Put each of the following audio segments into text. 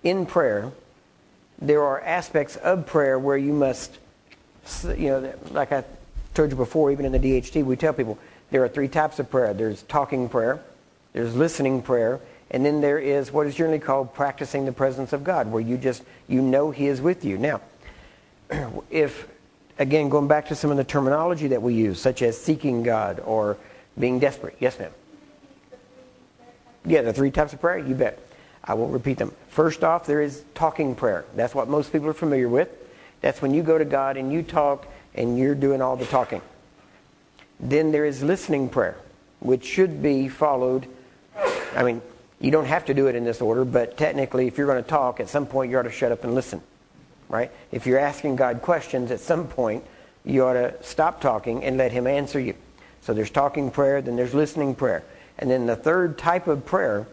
in prayer, there are aspects of prayer where you must, like I told you before, even in the DHT, we tell people there are 3 types of prayer. There's talking prayer, there's listening prayer, and then there is what is generally called practicing the presence of God, where you know He is with you. Now, if, again, going back to some of the terminology that we use, such as seeking God or being desperate. Yes, ma'am. Yeah, the 3 types of prayer, you bet. I won't repeat them. First off, there is talking prayer. That's what most people are familiar with. That's when you go to God and you talk and you're doing all the talking. Then there is listening prayer, which should be followed. I mean, you don't have to do it in this order, but technically, if you're going to talk, at some point you ought to shut up and listen, right? If you're asking God questions, at some point you ought to stop talking and let Him answer you. So there's talking prayer, then there's listening prayer. And then the third type of prayer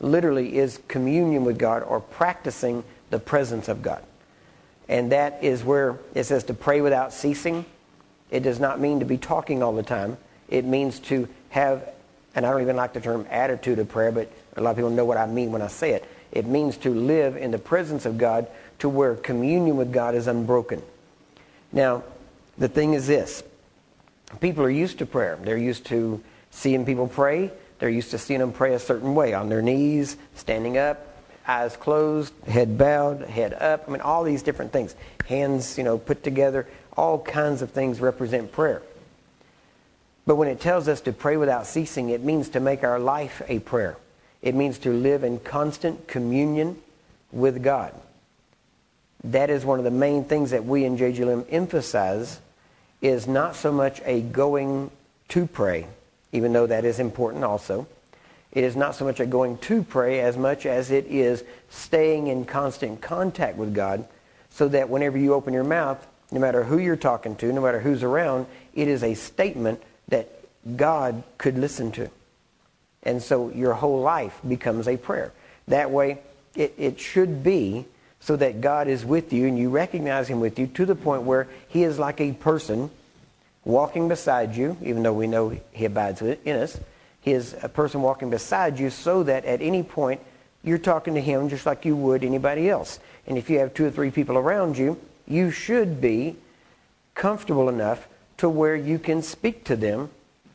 literally is communion with God, or practicing the presence of God. And that is where it says to pray without ceasing. It does not mean to be talking all the time. It means to have, and I don't even like the term attitude of prayer, but a lot of people know what I mean when I say it. It means to live in the presence of God to where communion with God is unbroken. Now, the thing is this. People are used to prayer. They're used to seeing people pray. They're used to seeing them pray a certain way, on their knees, standing up, eyes closed, head bowed, head up. I mean, all these different things. Hands, put together. All kinds of things represent prayer. But when it tells us to pray without ceasing, it means to make our life a prayer. It means to live in constant communion with God. That is one of the main things that we in JGLM emphasize, is not so much a going to pray, even though that is important also. It is not so much a going to pray as much as it is staying in constant contact with God, so that whenever you open your mouth, no matter who you're talking to, no matter who's around, it is a statement that God could listen to. And so your whole life becomes a prayer. That way, it should be so that God is with you and you recognize Him with you to the point where He is like a person walking beside you, even though we know He abides in us. He is a person walking beside you, so that at any point you're talking to Him just like you would anybody else. And if you have 2 or 3 people around you, you should be comfortable enough to where you can speak to them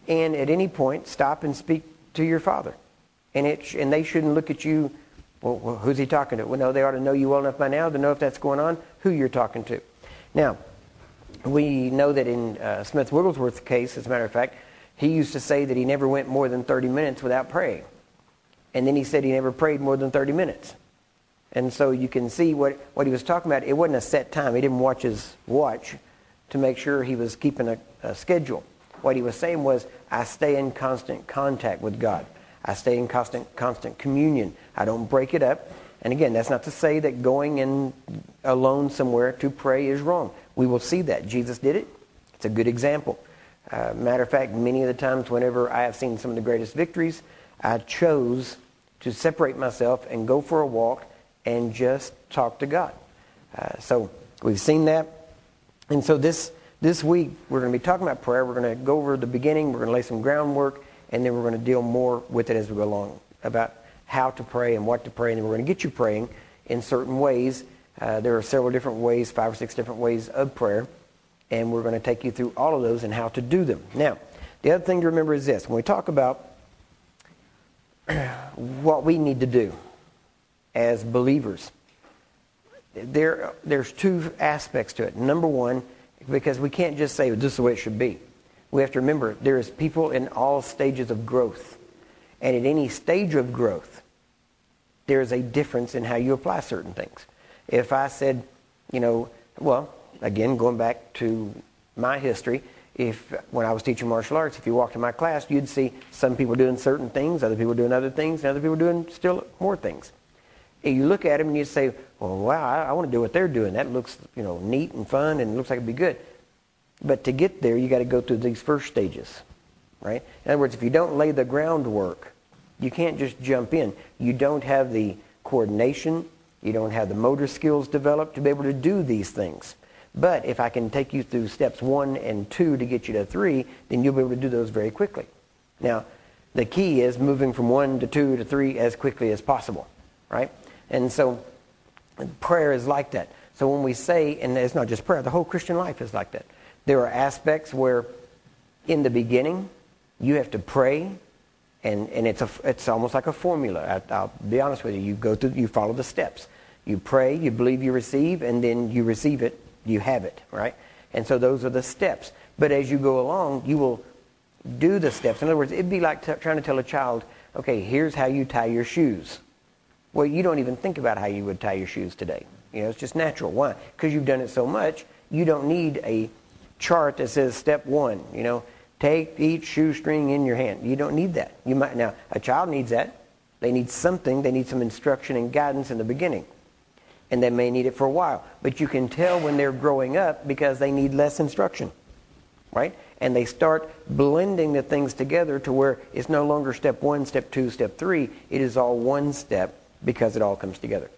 and at any point stop and speak to your Father. And they shouldn't look at you, well, who's he talking to? Well, no, they ought to know you well enough by now to know if that's going on, who you're talking to. Now, we know that in Smith Wigglesworth's case, as a matter of fact, he used to say that he never went more than 30 minutes without praying. And then he said he never prayed more than 30 minutes. And so you can see what he was talking about. It wasn't a set time. He didn't watch his watch to make sure he was keeping a schedule. What he was saying was, I stay in constant contact with God. I stay in constant communion. I don't break it up. And again, that's not to say that going in alone somewhere to pray is wrong. We will see that. Jesus did it. It's a good example. Matter of fact, many of the times whenever I have seen some of the greatest victories, I chose to separate myself and go for a walk and just talk to God. So we've seen that. And so this week, we're going to be talking about prayer. We're going to go over the beginning. We're going to lay some groundwork. And then we're going to deal more with it as we go along, about how to pray and what to pray. And then we're going to get you praying in certain ways. There are several different ways, 5 or 6 different ways of prayer. And we're going to take you through all of those and how to do them. Now, the other thing to remember is this. When we talk about what we need to do as believers, there's 2 aspects to it. Number one, because we can't just say, well, this is the way it should be. We have to remember there is people in all stages of growth. And at any stage of growth, there is a difference in how you apply certain things. If I said, well, again, going back to my history, when I was teaching martial arts, if you walked in my class, you'd see some people doing certain things, other people doing other things, and other people doing still more things. And you look at them and you say, well, wow, I want to do what they're doing. That looks, neat and fun, and it looks like it'd be good. But to get there, you got to go through these first stages, right? In other words, if you don't lay the groundwork, you can't just jump in. You don't have the coordination. You don't have the motor skills developed to be able to do these things. But if I can take you through steps 1 and 2 to get you to 3, then you'll be able to do those very quickly. Now, the key is moving from 1 to 2 to 3 as quickly as possible, right? And so Prayer is like that. So when we say, and it's not just prayer, the whole Christian life is like that. There are aspects where in the beginning you have to pray, and it's almost like a formula. I'll be honest with you. You follow the steps. You pray, you believe you receive, and then you receive it, you have it, right? And so those are the steps. But as you go along, you will do the steps. In other words, it'd be like trying to tell a child, okay, here's how you tie your shoes. Well, you don't even think about how you would tie your shoes today. It's just natural. Why? Because you've done it so much, you don't need a chart that says step 1, take each shoestring in your hand. You don't need that. Now, a child needs that. They need something. They need some instruction and guidance in the beginning. And they may need it for a while. But you can tell when they're growing up because they need less instruction, right? And they start blending the things together to where it's no longer step 1, step 2, step 3. It is all one step because it all comes together.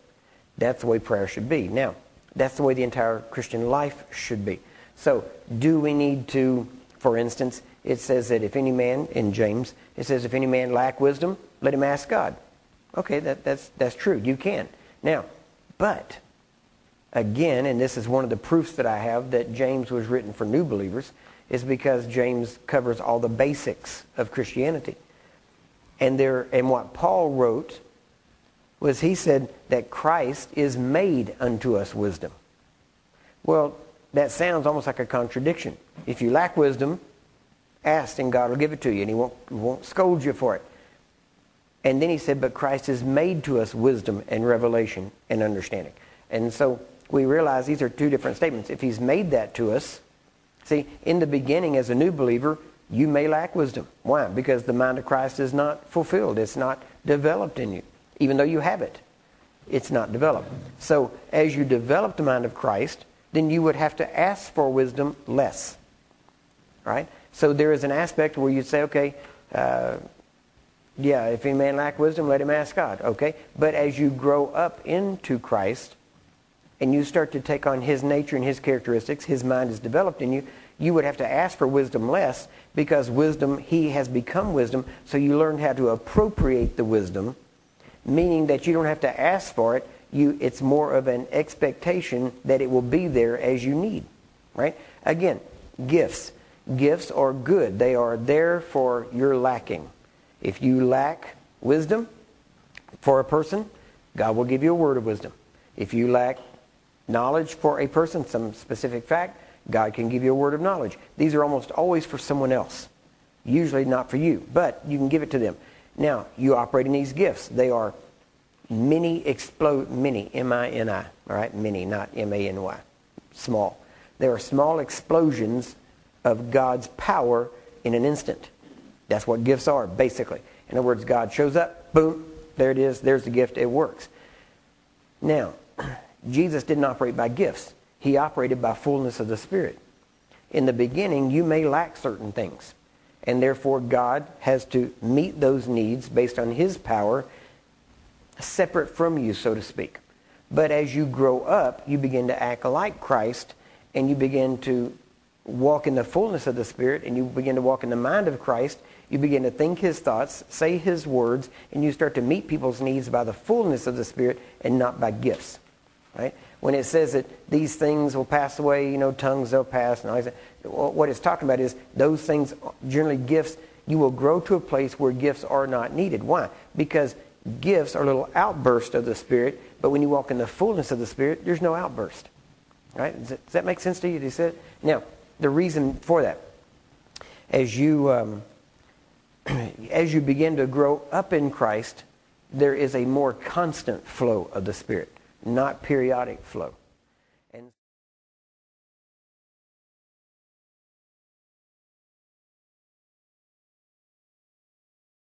That's the way prayer should be. Now, that's the way the entire Christian life should be. So, do we need to, for instance, it says that if any man, in James, it says if any man lack wisdom, let him ask God. Okay, that's true. You can. Now, but, again, and this is one of the proofs that I have that James was written for new believers, is because James covers all the basics of Christianity. And what Paul wrote was he said that Christ is made unto us wisdom. Well, that sounds almost like a contradiction. If you lack wisdom, ask and God will give it to you, and he won't scold you for it. And then he said, but Christ is made to us wisdom and revelation and understanding. And so we realize these are two different statements. If he's made that to us, see, in the beginning as a new believer, you may lack wisdom. Why? Because the mind of Christ is not fulfilled. It's not developed in you. Even though you have it, it's not developed. So as you develop the mind of Christ, then you would have to ask for wisdom less. Right? So there is an aspect where you'd say, okay, if any man lack wisdom, let him ask God. Okay? But as you grow up into Christ and you start to take on his nature and his characteristics, his mind is developed in you, you would have to ask for wisdom less because wisdom, he has become wisdom, so you learn how to appropriate the wisdom, meaning that you don't have to ask for it. It's more of an expectation that it will be there as you need. Right? Again, gifts. Gifts are good. They are there for your lacking. If you lack wisdom for a person, God will give you a word of wisdom. If you lack knowledge for a person, some specific fact, God can give you a word of knowledge. These are almost always for someone else. Usually not for you, but you can give it to them. Now, you operate in these gifts. They are mini, M-I-N-I, all right? Mini, not M-A-N-Y, small. They are small explosions of God's power in an instant. That's what gifts are, basically. In other words, God shows up, boom, there it is, there's the gift, it works. Now, Jesus didn't operate by gifts. He operated by fullness of the Spirit. In the beginning, you may lack certain things. And therefore, God has to meet those needs based on his power, separate from you, so to speak. But as you grow up, you begin to act like Christ, and you begin to walk in the fullness of the Spirit, and you begin to walk in the mind of Christ. You begin to think his thoughts, say his words, and you start to meet people's needs by the fullness of the Spirit and not by gifts. Right? When it says that these things will pass away, tongues they'll pass, and all that, what it's talking about is those things, generally gifts, you will grow to a place where gifts are not needed. Why? Because gifts are little outbursts of the Spirit, but when you walk in the fullness of the Spirit, there's no outburst. Right? Does that make sense to you? Did you see it? Now, the reason for that, as you begin to grow up in Christ, there is a more constant flow of the Spirit, not periodic flow.